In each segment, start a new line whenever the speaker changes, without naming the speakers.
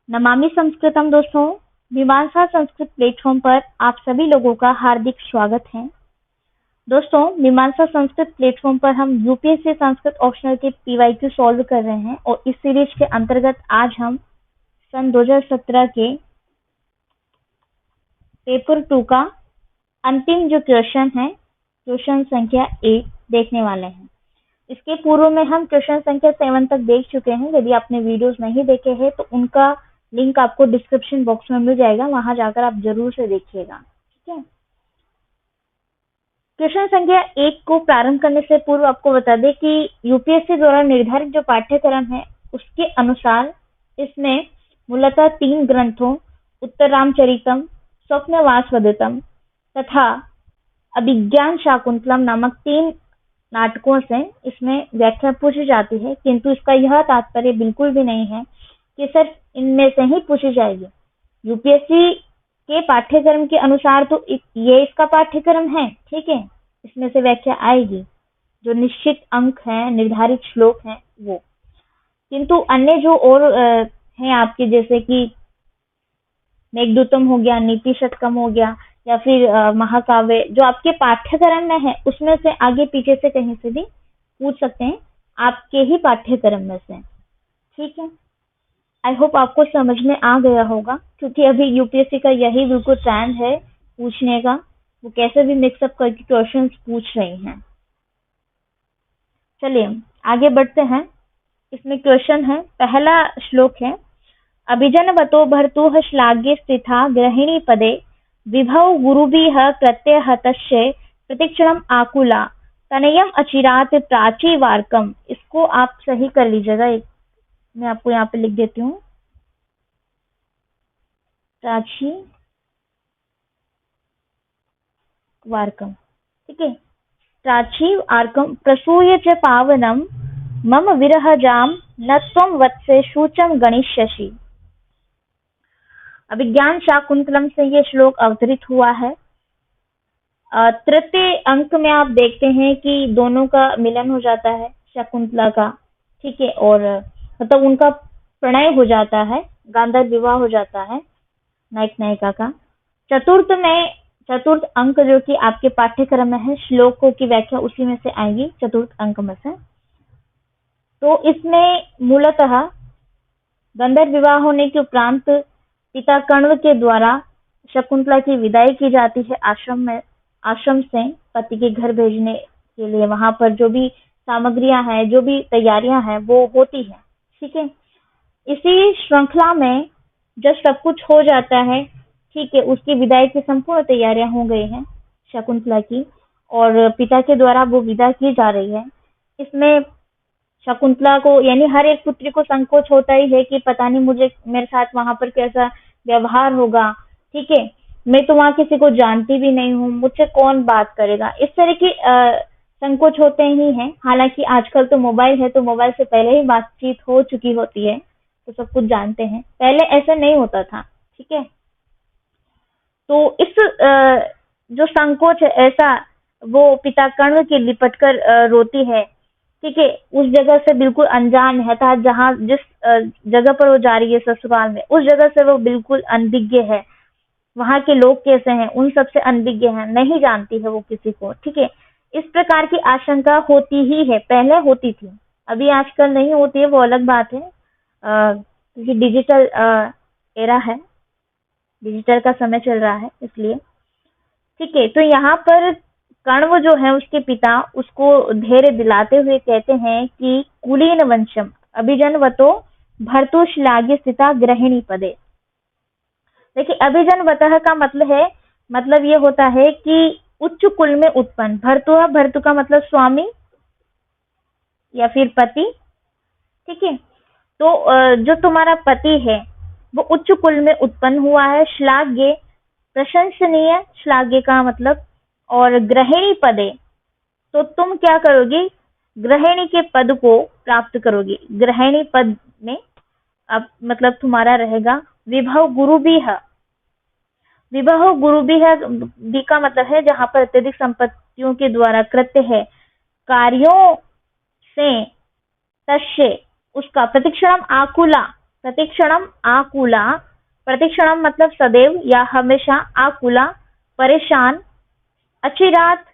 नमामि संस्कृतम दोस्तों, मीमांसा संस्कृत प्लेटफॉर्म पर आप सभी लोगों का हार्दिक स्वागत है। दोस्तों, मीमांसा संस्कृत प्लेटफॉर्म पर हम यूपीएससी संस्कृत ऑप्शनल के पीवाईक्यू सॉल्व कर रहे हैं और इस सीरीज के अंतर्गत आज हम सन 2017 के पेपर 2 का अंतिम जो क्वेश्चन है, क्वेश्चन संख्या 1 देखने वाले हैं। इसके पूर्व में हम क्वेश्चन संख्या 7 तक देख चुके हैं। यदि आपने वीडियोस नहीं देखे हैं तो उनका लिंक आपको डिस्क्रिप्शन बॉक्स में मिल जाएगा, वहां जाकर आप जरूर से देखिएगा। ठीक है। क्वेश्चन संख्या 1 को प्रारंभ करने से पूर्व आपको बता दें कि यूपीएससी द्वारा निर्धारित जो पाठ्यक्रम है उसके अनुसार इसमें मूलतः 3 ग्रंथों उत्तररामचरितम, स्वप्नवासवदत्तम तथा अभिज्ञान शाकुंतलम नामक 3 नाटकों से इसमें व्याख्या पूछी जाती है, किंतु इसका यह तात्पर्य बिल्कुल भी नहीं है कि सिर्फ इनमें से ही पूछी जाएगी। यूपीएससी के पाठ्यक्रम के अनुसार तो ये इसका पाठ्यक्रम है, ठीक है, इसमें से व्याख्या आएगी, जो निश्चित अंक है, निर्धारित श्लोक है वो। किंतु अन्य जो और हैं आपके, जैसे कि मेघदूतम हो गया, नीति शतकम हो गया या फिर महाकाव्य, जो आपके पाठ्यक्रम में है उसमें से आगे पीछे से कहीं से भी पूछ सकते हैं, आपके ही पाठ्यक्रम में से। ठीक है। आई होप आपको समझ में आ गया होगा, क्योंकि अभी यूपीएससी का यही बिल्कुल ट्रेंड है पूछने का, वो कैसे भी मिक्सअप करके क्वेश्चंस पूछ रही हैं। चलिए आगे बढ़ते हैं। इसमें क्वेश्चन है, पहला श्लोक है, अभिजनवतो भर्तुः श्लाघ्ये स्थिता गृहिणी पदे विभव गुरुभिः प्रत्यहतस्य प्रतिक्षणम आकुला तनयम अचिरात प्राची वार्कम। इसको आप सही कर लीजिएगा, मैं आपको यहाँ पे लिख देती हूँ, प्राची वार्कम। ठीक है। प्राची वार्कम प्रसूय च पावनम मम विरहजाम न त्वं वत्से शूचम गणिष्यसि। अभिज्ञान शाकुंतलम से ये श्लोक अवतरित हुआ है। तृतीय अंक में आप देखते हैं कि दोनों का मिलन हो जाता है, शकुंतला का, ठीक है, और मतलब उनका प्रणय हो जाता है, गांधर्व विवाह हो जाता है नायक नायिका का। चतुर्थ अंक जो कि आपके पाठ्यक्रम में है, श्लोकों की व्याख्या उसी में से आएगी, चतुर्थ अंक में से। तो इसमें मूलतः गांधर्व विवाह होने के उपरांत पिता कण्व के द्वारा शकुंतला की विदाई की जाती है आश्रम से पति के घर भेजने के लिए। वहां पर जो भी सामग्रियां हैं, जो भी तैयारियां हैं वो होती है। ठीक है। इसी श्रृंखला में जब सब कुछ हो जाता है, ठीक है, उसकी विदाई की संपूर्ण तैयारियां हो गई हैं शकुंतला की, और पिता के द्वारा वो विदा की जा रही है। इसमें शकुंतला को, यानी हर एक पुत्री को संकोच होता ही है कि पता नहीं मेरे साथ वहां पर कैसा व्यवहार होगा। ठीक है, मैं तो वहां किसी को जानती भी नहीं हूँ, मुझसे कौन बात करेगा, इस तरह की संकोच होते ही हैं। हालांकि आजकल तो मोबाइल है, तो मोबाइल से पहले ही बातचीत हो चुकी होती है, तो सब कुछ जानते हैं। पहले ऐसा नहीं होता था। ठीक है। तो इस जो संकोच है, ऐसा वो पिता कण्व के लिपट कर रोती है। ठीक है, उस जगह से बिल्कुल अनजान है, था जहाँ जिस जगह पर वो जा रही है ससुराल में, उस जगह से वो बिल्कुल अनभिज्ञ है। वहां के लोग कैसे हैं उन सबसे अनभिज्ञ है, नहीं जानती है वो किसी को। ठीक है। इस प्रकार की आशंका होती ही है, पहले होती थी, अभी आजकल नहीं होती है, वो अलग बात है, क्योंकि डिजिटल एरा है, डिजिटल का समय चल रहा है इसलिए। ठीक है। तो यहाँ पर कण्व जो है उसके पिता उसको धैर्य दिलाते हुए कहते हैं कि कुलीन वंशम अभिजनवतो भर्तु श्लाघ्ये स्थिता गृहिणी पदे। देखिए, अभिजनवतः का मतलब ये होता है कि उच्च कुल में उत्पन्न। भर्तु का मतलब स्वामी या फिर पति। ठीक है। तो जो तुम्हारा पति है वो उच्च कुल में उत्पन्न हुआ है। श्लाघ्ये प्रशंसनीय, श्लाघ्य का मतलब, और गृहिणी पदे, तो तुम क्या करोगी, गृहिणी के पद को प्राप्त करोगी। गृहिणी पद में अब मतलब तुम्हारा रहेगा विभव गुरुभिः। विभव गुरुभिः भी का मतलब है जहां पर अत्यधिक संपत्तियों के द्वारा कृत्य है कार्यों से तस्य उसका प्रतिक्षणम आकुला प्रतिक्षणम आकुला, प्रतिक्षणम मतलब सदैव या हमेशा, आकुला परेशान, अचिरात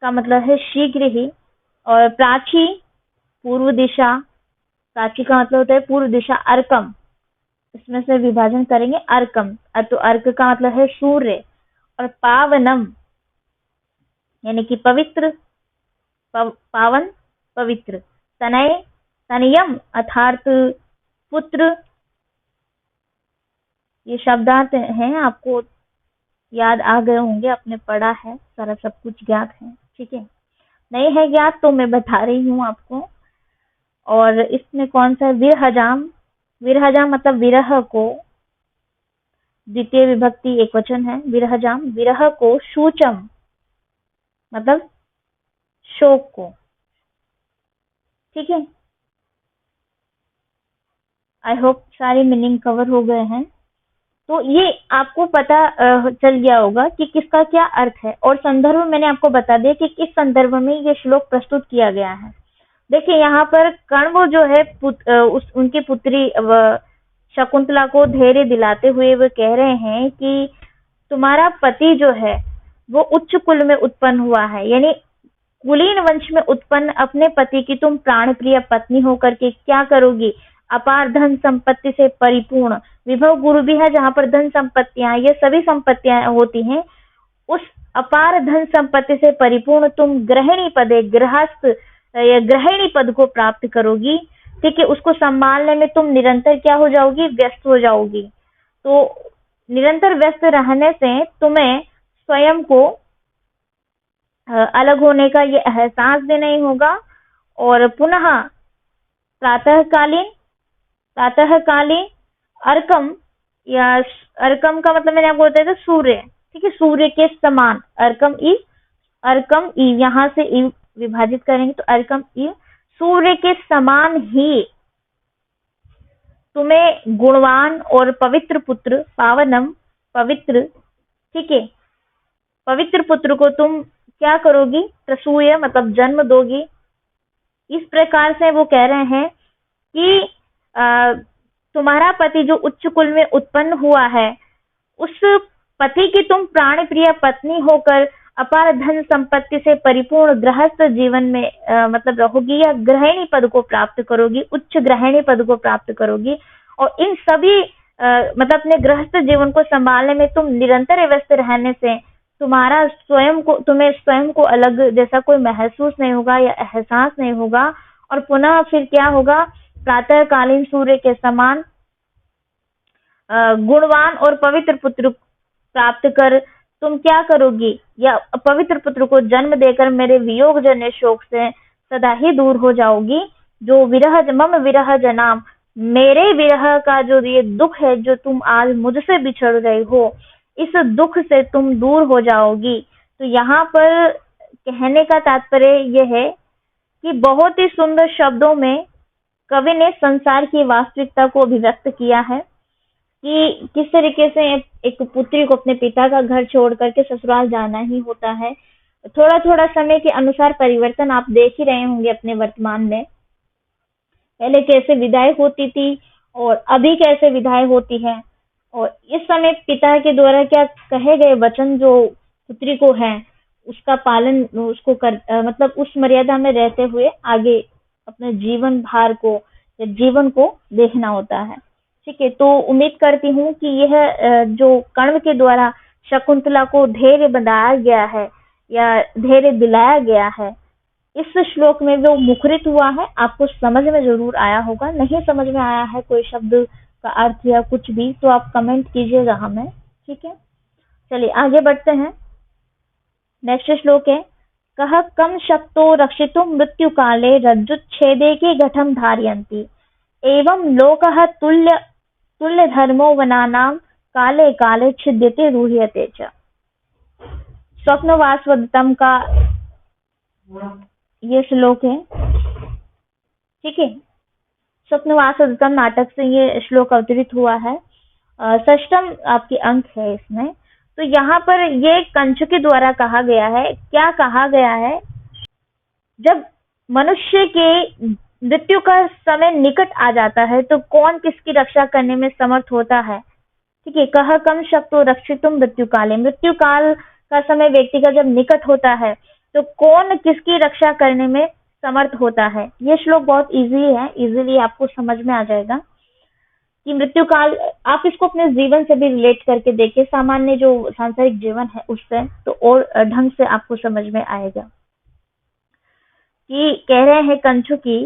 का मतलब है शीघ्र ही, और प्राची पूर्व दिशा, प्राची का मतलब होता है पूर्व दिशा, अर्कम इसमें से विभाजन करेंगे अर्कम, तो अर्क का मतलब है सूर्य, और पावनम यानी कि पवित्र, पावन पवित्र, तनय तनयम अर्थात पुत्र, ये शब्दार्थ हैं, आपको याद आ गए होंगे, आपने पढ़ा है, सारा सब कुछ ज्ञात है, ठीक है। नहीं है ज्ञात तो मैं बता रही हूँ आपको। और इसमें कौन सा विरहजाम, विरहजाम मतलब विरह को, द्वितीय विभक्ति एक वचन है विरहजाम, विरह को, शूचम मतलब शोक को, ठीक है। आई होप सारी मीनिंग कवर हो गए हैं। तो ये आपको पता चल गया होगा कि किसका क्या अर्थ है, और संदर्भ मैंने आपको बता दिया कि किस संदर्भ में ये श्लोक प्रस्तुत किया गया है। देखिए यहाँ पर कण्व जो है उनकी पुत्री शकुंतला को धैर्य दिलाते हुए वो कह रहे हैं कि तुम्हारा पति जो है वो उच्च कुल में उत्पन्न हुआ है, यानी कुलीन वंश में उत्पन्न अपने पति की तुम प्राण प्रिय पत्नी होकर के क्या करोगी, अपार धन संपत्ति से परिपूर्ण, विभव गुरु भी है जहाँ पर धन संपत्तियां, ये सभी संपत्तियां होती हैं, उस अपार धन संपत्ति से परिपूर्ण तुम गृहिणी पदे, गृहस्थ या गृहिणी पद को प्राप्त करोगी, ठीक है। उसको संभालने में तुम निरंतर क्या हो जाओगी, व्यस्त हो जाओगी। तो निरंतर व्यस्त रहने से तुम्हें स्वयं को अलग होने का ये एहसास भी नहीं होगा, और पुनः प्रातःकालीन, प्रातःकालीन अर्कम, या अर्कम का मतलब मैंने आपको बताया था सूर्य, ठीक है, सूर्य के समान, अर्कम ई, अर्कम ई यहाँ से ई विभाजित करेंगे तो अर्कम ई, सूर्य के समान ही तुम्हें गुणवान और पवित्र पुत्र, पावनम पवित्र, ठीक है, पवित्र पुत्र को तुम क्या करोगी, प्रसूय मतलब जन्म दोगी। इस प्रकार से वो कह रहे हैं कि तुम्हारा पति जो उच्च कुल में उत्पन्न हुआ है, उस पति की तुम प्राण प्रिय पत्नी होकर अपार धन संपत्ति से परिपूर्ण गृहस्थ जीवन में मतलब रहोगी, या गृहिणी पद को प्राप्त करोगी, उच्च गृहिणी पद को प्राप्त करोगी, और इन सभी मतलब अपने गृहस्थ जीवन को संभालने में तुम निरंतर व्यस्त रहने से तुम्हारा स्वयं को, तुम्हें स्वयं को अलग जैसा कोई महसूस नहीं होगा या एहसास नहीं होगा, और पुनः फिर क्या होगा, प्रातःकालीन सूर्य के समान गुणवान और पवित्र पुत्र प्राप्त कर तुम क्या करोगी, या पवित्र पुत्र को जन्म देकर मेरे वियोग जन्य शोक से सदा ही दूर हो जाओगी। जो विरह मम विरह जनाम, मेरे विरह का जो ये दुख है जो तुम आज मुझसे बिछड़ रहे हो, इस दुख से तुम दूर हो जाओगी। तो यहाँ पर कहने का तात्पर्य यह है कि बहुत ही सुंदर शब्दों में कवि ने संसार की वास्तविकता को अभिव्यक्त किया है कि किस तरीके से एक पुत्री को अपने पिता का घर छोड़ करके ससुराल जाना ही होता है। थोड़ा थोड़ा समय के अनुसार परिवर्तन आप देख ही रहे होंगे अपने वर्तमान में, पहले कैसे विदाई होती थी और अभी कैसे विदाई होती है, और इस समय पिता के द्वारा क्या कहे गए वचन जो पुत्री को है उसका पालन उसको कर मतलब उस मर्यादा में रहते हुए आगे अपने जीवन भार को या जीवन को देखना होता है, ठीक है। तो उम्मीद करती हूँ कि यह जो कण्व के द्वारा शकुंतला को धैर्य बनाया गया है या धैर्य दिलाया गया है, इस श्लोक में जो मुखरित हुआ है आपको समझ में जरूर आया होगा। नहीं समझ में आया है कोई शब्द का अर्थ या कुछ भी तो आप कमेंट कीजिएगा हमें, ठीक है। चलिए आगे बढ़ते हैं। नेक्स्ट श्लोक है, कह कम शक्तो रक्षितुं मृत्यु काले रज्जुच्छेदे के घटम धारयन्ति, एवं लोकः तुल्य धर्मो वनानां काले काले छिद्यते रूह्यते च। स्वप्नवासवदत्तम का ये श्लोक है, ठीक है। स्वप्नवासवदत्तम नाटक से ये श्लोक अवतरित हुआ है। षष्ठम आपकी अंक है इसमें। तो यहाँ पर ये कंस के द्वारा कहा गया है। क्या कहा गया है, जब मनुष्य के मृत्यु का समय निकट आ जाता है तो कौन किसकी रक्षा करने में समर्थ होता है। ठीक है, कह कम शक्तो रक्षितुम मृत्यु काले, मृत्यु काल का समय व्यक्ति का जब निकट होता है तो कौन किसकी रक्षा करने में समर्थ होता है। ये श्लोक बहुत इजी है, इजीली आपको समझ में आ जाएगा कि मृत्यु काल, आप इसको अपने जीवन से भी रिलेट करके देखिए, सामान्य जो सांसारिक जीवन है उससे, तो और ढंग से आपको समझ में आएगा। कि कह रहे हैं कंचुकी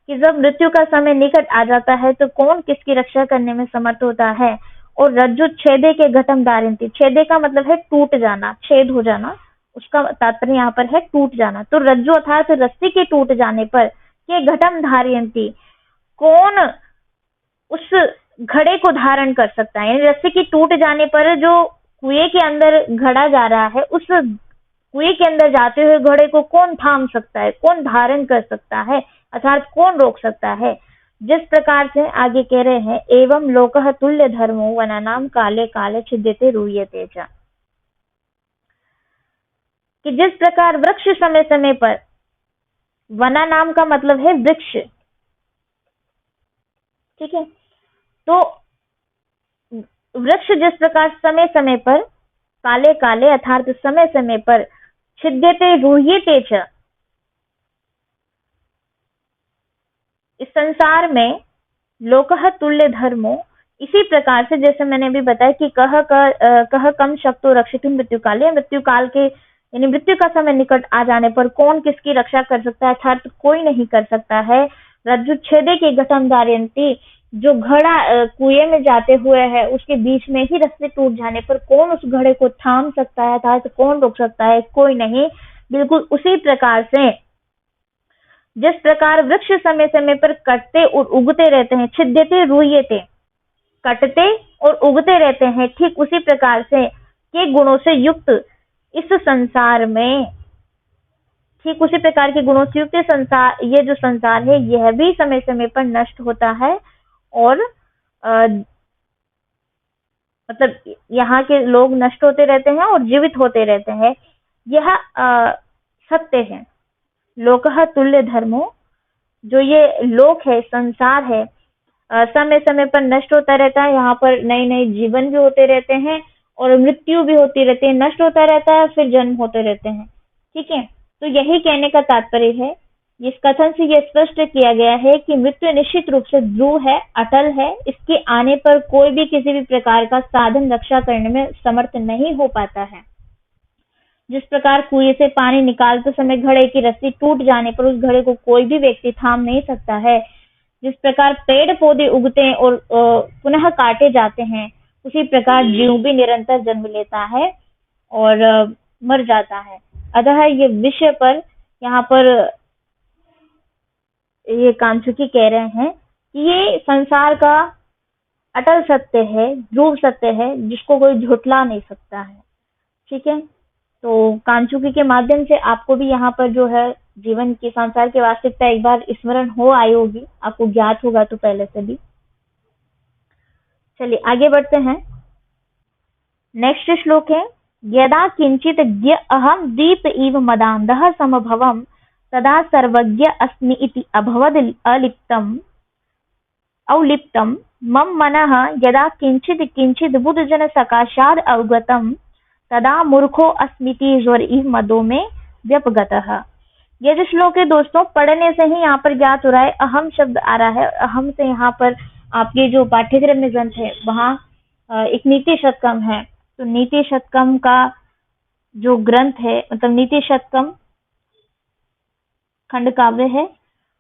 कि जब मृत्यु का समय निकट आ जाता है तो कौन किसकी रक्षा करने में समर्थ होता है। और रज्जु छेदे के घटम धारयन्ति, छेदे का मतलब है टूट जाना, छेद हो जाना, उसका तात्पर्य यहाँ पर है टूट जाना। तो रज्जु अर्थात रस्सी के टूट जाने पर के घटम धारयन्ति, कौन उस घड़े को धारण कर सकता है। यानी रस्सी की टूट जाने पर जो कुएं के अंदर घड़ा जा रहा है, उस कुएं के अंदर जाते हुए घड़े को कौन थाम सकता है, कौन धारण कर सकता है, अर्थात कौन रोक सकता है। जिस प्रकार से आगे कह रहे हैं, एवं लोकः तुल्य धर्मो वनानाम काले काले छिद्यते रूयते च, कि जिस प्रकार वृक्ष समय समय पर, वना नाम का मतलब है वृक्ष, ठीक है, तो वृक्ष जिस प्रकार समय समय पर, काले काले अर्थात समय समय पर, छिद्यते रूह्यते च, इस संसार में लोकः तुल्य धर्मो, इसी प्रकार से जैसे मैंने अभी बताया कि कह कम शक्तो रक्षितुम मृत्यु काले, मृत्यु काल के यानी मृत्यु का समय निकट आ जाने पर कौन किसकी रक्षा कर सकता है, अर्थात कोई नहीं कर सकता है। रज्जु छेदे के घटम धारयन्ति, जो घड़ा कुएं में जाते हुए है उसके बीच में ही रस्सी टूट जाने पर कौन उस घड़े को थाम सकता है, अर्थात कौन रोक सकता है, कोई नहीं। बिल्कुल उसी प्रकार से जिस प्रकार वृक्ष समय समय पर कटते और उगते रहते हैं, छिद्यते रूयते, कटते और उगते रहते हैं, ठीक उसी प्रकार से के गुणों से युक्त इस संसार में, ठीक उसी प्रकार के गुणों से युक्त संसार, ये जो संसार है यह भी समय समय पर नष्ट होता है। और मतलब यहाँ के लोग नष्ट होते रहते हैं और जीवित होते रहते हैं, यह सत्य है। लोकः तुल्य धर्मो, जो ये लोक है, संसार है, समय समय पर नष्ट होता रहता है, यहाँ पर नए नए जीवन भी होते रहते हैं और मृत्यु भी होती रहती है, नष्ट होता रहता है फिर जन्म होते रहते हैं। ठीक है, तो यही कहने का तात्पर्य है, इस कथन से यह स्पष्ट किया गया है कि मृत्यु निश्चित रूप से ध्रुव है, अटल है, इसके आने पर कोई भी किसी भी प्रकार का साधन रक्षा करने में समर्थ नहीं हो पाता है। जिस प्रकार कुएं से पानी निकालते समय घड़े की रस्सी टूट जाने पर उस घड़े को कोई भी व्यक्ति थाम नहीं सकता है, जिस प्रकार पेड़ पौधे उगते हैं और पुनः काटे जाते हैं, उसी प्रकार जीव भी निरंतर जन्म लेता है और मर जाता है। अतः ये विषय पर यहाँ पर ये कांचुकी कह रहे हैं कि ये संसार का अटल सत्य है, ध्रुव सत्य है, जिसको कोई झुठला नहीं सकता है। ठीक है, तो कांचुकी के माध्यम से आपको भी यहाँ पर जो है जीवन की, संसार की वास्तविकता एक बार स्मरण हो आई होगी, आपको ज्ञात होगा तो पहले से भी। चलिए आगे बढ़ते हैं। नेक्स्ट श्लोक है, यदा किंचित ज्ञ अहम दीप इव मदांधः समभवम तदा सर्वज्ञ अस्मि इति अभवद अवलिप्तम मम मनः यदा किंचित किंचित बुद्धजन सकाशाद अवगतम तदा मूर्खो अस्मिति ज्वर इव मदो में व्यपगतः। ये जो श्लोक है दोस्तों, पढ़ने से ही यहाँ पर ज्ञात हो रहा है, अहम शब्द आ रहा है। अहम से यहाँ पर आपके जो पाठ्यक्रम में ग्रंथ है वहाँ एक नीति शतकम है, तो नीति शतकम का जो ग्रंथ है, मतलब नीति शतकम खंड काव्य है,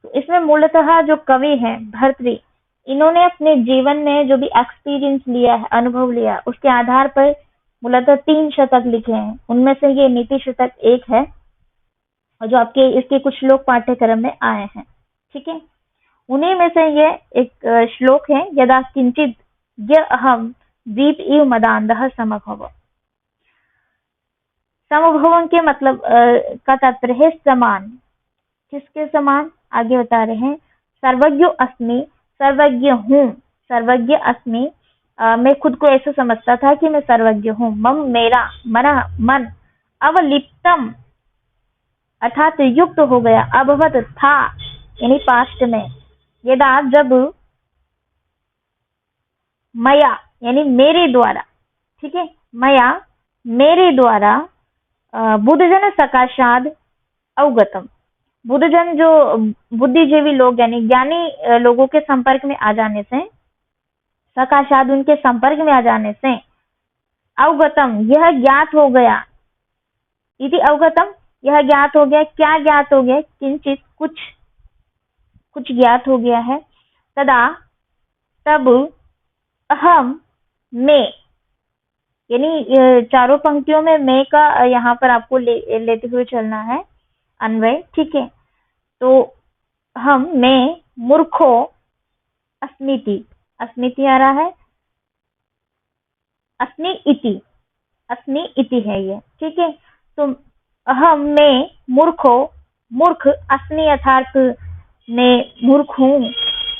तो इसमें मूलतः जो कवि हैं भर्तृ, इन्होंने अपने जीवन में जो भी एक्सपीरियंस लिया है, अनुभव लिया, उसके आधार पर मूलतः 3 शतक लिखे हैं। उनमें से ये नीति शतक एक है और जो आपके इसके कुछ श्लोक पाठ्यक्रम में आए हैं। ठीक है, उन्हीं में से ये एक श्लोक है, यदा किंचित ज्ञ अहम दीप इव मदांधः समभव। समभवम के मतलब का तात्पर्य है समान। किसके समान? आगे बता रहे हैं, सर्वज्ञ अस्मि, सर्वज्ञ हूँ, सर्वज्ञ अस्मि, मैं खुद को ऐसा समझता था कि मैं सर्वज्ञ हूँ। मम मेरा, मन, अवलिप्तम अर्थात युक्त हो गया, अभवत था, यानी पास्ट में, यदा जब, मया यानी मेरे द्वारा, ठीक है, मया मेरे द्वारा, बुद्धजन सकाशाद अवगतम, बुद्धजन जो बुद्धिजीवी लोग यानी ज्ञानी लोगों के संपर्क में आ जाने से, सकाशाद उनके संपर्क में आ जाने से, अवगतम यह ज्ञात हो गया, इति अवगतम यह ज्ञात हो गया, क्या ज्ञात हो गया, किंचित कुछ ज्ञात हो गया है, तदा तब, अहम मैं, यानी चारों पंक्तियों में मैं का यहाँ पर आपको लेते हुए चलना है अन्वय, ठीक है। तो मैं मूर्खो अस्मीति, अस्मीति आ रहा है, अस्मि इति है ये, ठीक है। तो मैं मूर्खो, मूर्ख अस्मि अर्थात मैं मूर्ख हूँ,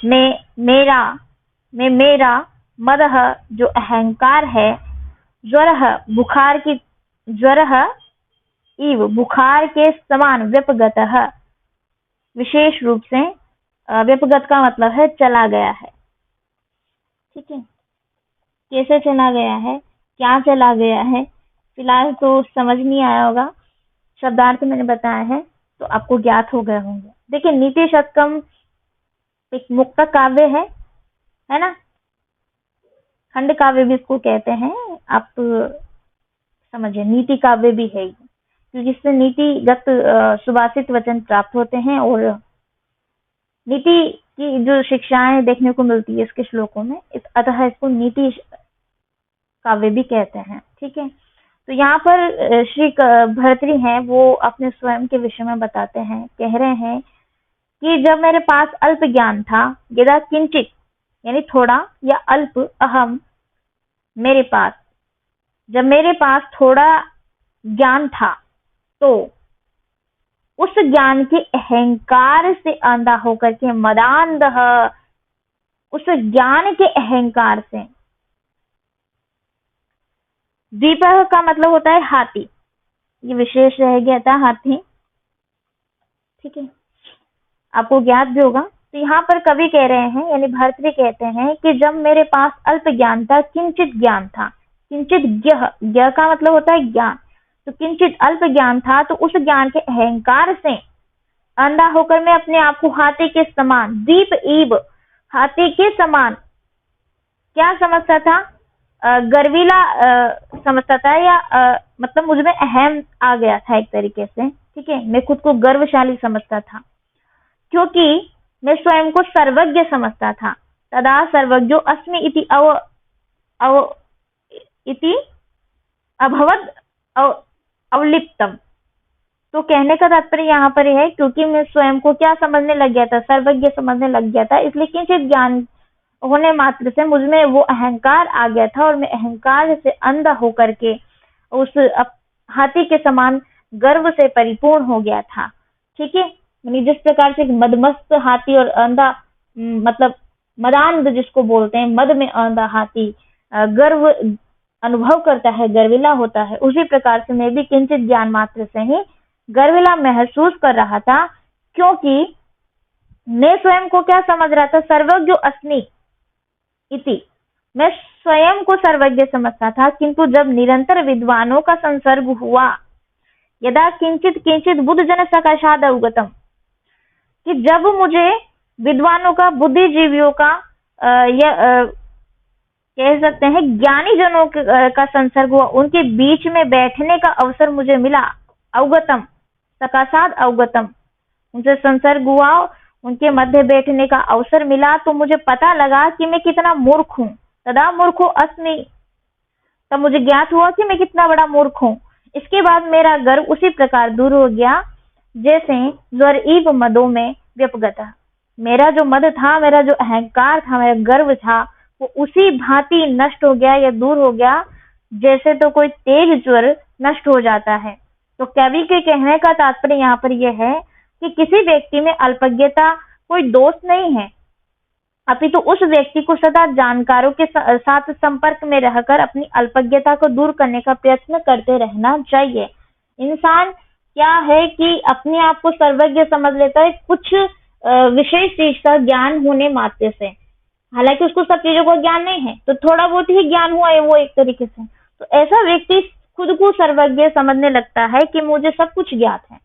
मैं मेरा, मदह जो अहंकार है, ज्वरः बुखार की, ज्वरः इव बुखार के समान, व्यपगतः विशेष रूप से, व्यपगत का मतलब है चला गया है, ठीक है। कैसे चला गया है, क्या चला गया है, फिलहाल तो समझ नहीं आया होगा, शब्दार्थ मैंने बताया है तो आपको ज्ञात हो गए होंगे। देखिए नीति शतकम एक मुक्त काव्य है ना, खंड काव्य भी इसको कहते हैं, आप समझिए नीति काव्य भी है, क्योंकि इससे नीतिगत सुभाषित वचन प्राप्त होते हैं और नीति की जो शिक्षाएं देखने को मिलती है इसके श्लोकों में, अतः इसको नीति काव्य भी कहते हैं, ठीक है। तो यहाँ पर श्री भर्तृ हैं वो अपने स्वयं के विषय में बताते हैं, कह रहे हैं कि जब मेरे पास अल्प ज्ञान था, यदा किंचित यानी थोड़ा या अल्प, अहम मेरे पास, जब मेरे पास थोड़ा ज्ञान था तो उस ज्ञान के अहंकार से अंधा होकर के, मदांध, उस ज्ञान के अहंकार से, द्वीपह का मतलब होता है हाथी, ये विशेष रह गया था हाथी, ठीक है, आपको ज्ञात भी होगा। तो यहाँ पर कवि कह रहे हैं यानी भर्तृ कहते हैं कि जब मेरे पास अल्प ज्ञान था, किंचित ज्ञान था, किंचित ज्ञ का मतलब होता है ज्ञान, तो किंचित अल्प ज्ञान था, तो उस ज्ञान के अहंकार से अंधा होकर मैं अपने आप को हाथी के समान, दीप ईब हाथी के समान क्या समझता था, गर्वीला समझता था, या मतलब मुझमें अहम आ गया था एक तरीके से, ठीक है, मैं खुद को गर्वशाली समझता था, क्योंकि मैं स्वयं को सर्वज्ञ समझता था। तदा सर्वज्ञो अस्मि इति इति अभवद अवलिप्तम। तो कहने का तात्पर्य यहाँ पर है, क्योंकि मैं स्वयं को क्या समझने लग गया था, सर्वज्ञ समझने लग गया था, इसलिए किंचित ज्ञान होने मात्र से मुझमें वो अहंकार आ गया था और मैं अहंकार से अंधा होकर के उस हाथी के समान गर्व से परिपूर्ण हो गया था, ठीक है। यानी जिस प्रकार से मदमस्त हाथी और अंधा, मतलब मदांध जिसको बोलते हैं, मद में अंधा हाथी गर्व अनुभव करता है, गर्विला होता है, उसी प्रकार से मैं भी किंचित ज्ञान मात्र से ही गर्विला महसूस कर रहा था, क्योंकि मैं स्वयं को क्या समझ रहा था, सर्वज्ञ अस्मि इति, मैं स्वयं को सर्वज्ञ समझता था, किंतु जब निरंतर विद्वानों का संसर्ग हुआ, यदा किंचित किंचित बुद्धजन सकाशाद अवगतम, कि जब मुझे विद्वानों का, बुद्धिजीवियों का, कह सकते हैं ज्ञानी जनों का संसर्ग हुआ, उनके बीच में बैठने का अवसर मुझे मिला, अवगतम सकाशाद अवगतम, उनसे संसर्ग हुआ, उनके मध्य बैठने का अवसर मिला, तो मुझे पता लगा कि मैं कितना मूर्ख हूँ। तदा मूर्खो अस्मि, तब मुझे ज्ञात हुआ कि मैं कितना बड़ा मूर्ख हूँ। इसके बाद मेरा गर्व उसी प्रकार दूर हो गया जैसे ज्वर ईव मदों में व्यपगता, मेरा जो मद था, मेरा जो अहंकार था, मेरा गर्व था, वो उसी भांति नष्ट हो गया या दूर हो गया जैसे तो कोई तेज ज्वर नष्ट हो जाता है। तो कवि के कहने का तात्पर्य यहाँ पर यह है कि किसी व्यक्ति में अल्पज्ञता कोई दोष नहीं है, अपितु उस व्यक्ति को सदा जानकारों के साथ संपर्क में रहकर अपनी अल्पज्ञता को दूर करने का प्रयत्न करते रहना चाहिए। इंसान क्या है कि अपने आप को सर्वज्ञ समझ लेता है, कुछ विशेष चीज का ज्ञान होने मात्र से, हालांकि उसको सब चीजों का ज्ञान नहीं है, तो थोड़ा बहुत ही ज्ञान हुआ है वो एक तरीके से, तो ऐसा व्यक्ति खुद को सर्वज्ञ समझने लगता है कि मुझे सब कुछ ज्ञात है,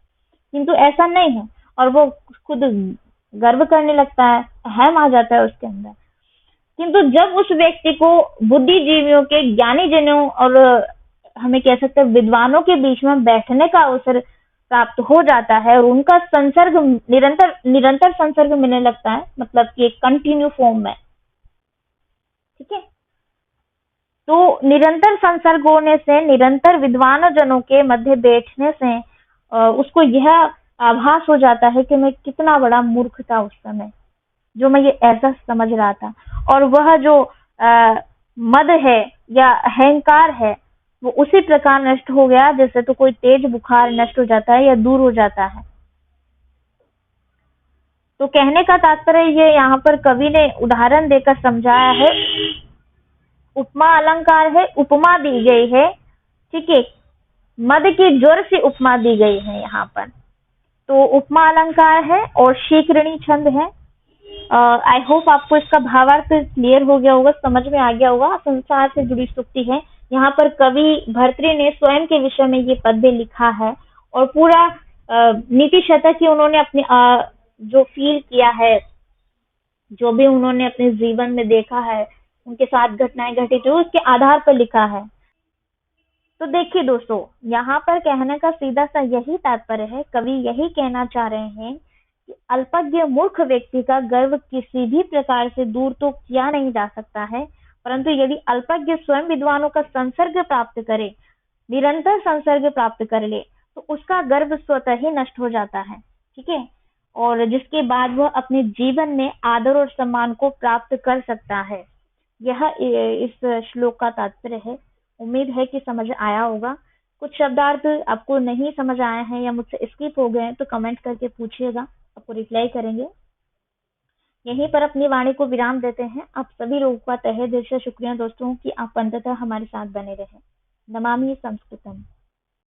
किंतु ऐसा नहीं है, और वो खुद गर्व करने लगता है, अहम आ जाता है उसके अंदर। किंतु जब उस व्यक्ति को बुद्धिजीवियों के, ज्ञानी जनों और हमें कह सकते हैं विद्वानों के बीच में बैठने का अवसर प्राप्त हो जाता है और उनका संसर्ग निरंतर निरंतर संसर्ग मिलने लगता है, मतलब कि एक कंटिन्यू फॉर्म में, ठीक है। तो निरंतर संसर्ग होने से, निरंतर विद्वान जनों के मध्य बैठने से उसको यह आभास हो जाता है कि मैं कितना बड़ा मूर्ख था उस समय, जो मैं ये ऐसा समझ रहा था, और वह जो मद है या अहंकार है वो उसी प्रकार नष्ट हो गया जैसे तो कोई तेज बुखार नष्ट हो जाता है या दूर हो जाता है। तो कहने का तात्पर्य ये यहाँ पर कवि ने उदाहरण देकर समझाया है, उपमा अलंकार है, उपमा दी गई है, ठीक है, मद के ज्वर से उपमा दी गई है यहाँ पर। तो उपमा अलंकार है और शीघ्रणी छंद है। आई होप आपको इसका भावार्थ क्लियर हो गया होगा, समझ में आ गया होगा। संसार से जुड़ी सूक्ति है। यहाँ पर कवि भर्तृ ने स्वयं के विषय में ये पद्य लिखा है और पूरा नीति शतक की उन्होंने अपनी जो फील किया है, जो भी उन्होंने अपने जीवन में देखा है, उनके साथ घटनाएं घटित हुई, उसके आधार पर लिखा है। तो देखिए दोस्तों, यहाँ पर कहने का सीधा सा यही तात्पर्य है, कवि यही कहना चाह रहे हैं कि अल्पज्ञ मूर्ख व्यक्ति का गर्व किसी भी प्रकार से दूर तो किया नहीं जा सकता है, परंतु यदि अल्पज्ञ स्वयं विद्वानों का संसर्ग प्राप्त करे, निरंतर संसर्ग प्राप्त कर ले, तो उसका गर्व स्वतः ही नष्ट हो जाता है, ठीक है, और जिसके बाद वह अपने जीवन में आदर और सम्मान को प्राप्त कर सकता है। यह इस श्लोक का तात्पर्य है। उम्मीद है कि समझ आया होगा। कुछ शब्दार्थ आपको नहीं समझ आए हैं या मुझसे स्किप हो गए हैं तो कमेंट करके पूछिएगा, आपको रिप्लाई करेंगे। यहीं पर अपनी वाणी को विराम देते हैं। आप सभी लोगों का तहे दिल से शुक्रिया दोस्तों कि आप अंततः हमारे साथ बने रहे। नमामि संस्कृतम।